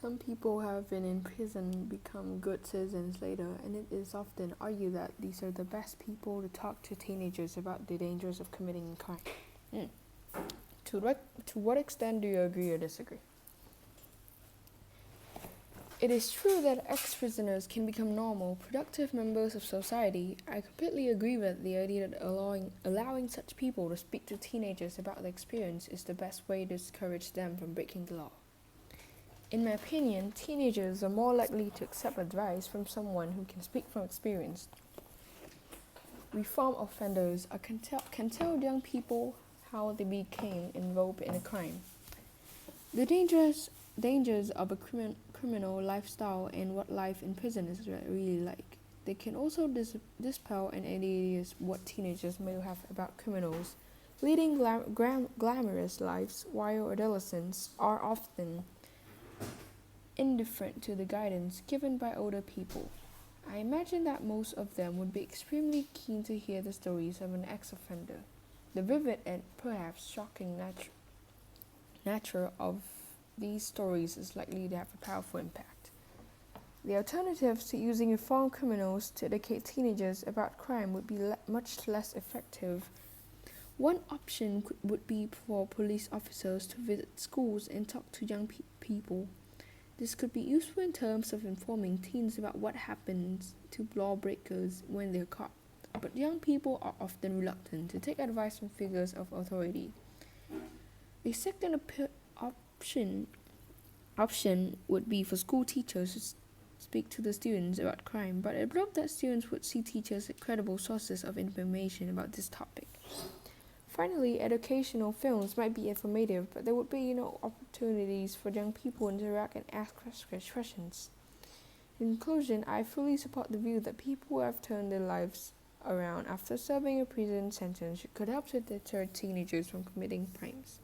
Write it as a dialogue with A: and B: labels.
A: Some people who have been in prison become good citizens later, and it is often argued that these are the best people to talk to teenagers about the dangers of committing a crime. Mm. To what extent do you agree or disagree? It is true that ex-prisoners can become normal, productive members of society. I completely agree with the idea that allowing such people to speak to teenagers about their experience is the best way to discourage them from breaking the law. In my opinion, teenagers are more likely to accept advice from someone who can speak from experience. Reform offenders can tell young people how they became involved in a crime. The dangers of a criminal lifestyle and what life in prison is really like. They can also dispel any ideas what teenagers may have about criminals, leading glamorous lives while adolescents are often indifferent to the guidance given by older people. I imagine that most of them would be extremely keen to hear the stories of an ex-offender. The vivid and perhaps shocking nature of these stories is likely to have a powerful impact. The alternatives to using reformed criminals to educate teenagers about crime would be much less effective. One option would be for police officers to visit schools and talk to young people. This could be useful in terms of informing teens about what happens to lawbreakers when they're caught, but young people are often reluctant to take advice from figures of authority. A second option would be for school teachers to speak to the students about crime, but I believe that students would see teachers as credible sources of information about this topic. Finally, educational films might be informative, but there would be no opportunities for young people to interact and ask questions. In conclusion, I fully support the view that people who have turned their lives around after serving a prison sentence could help to deter teenagers from committing crimes.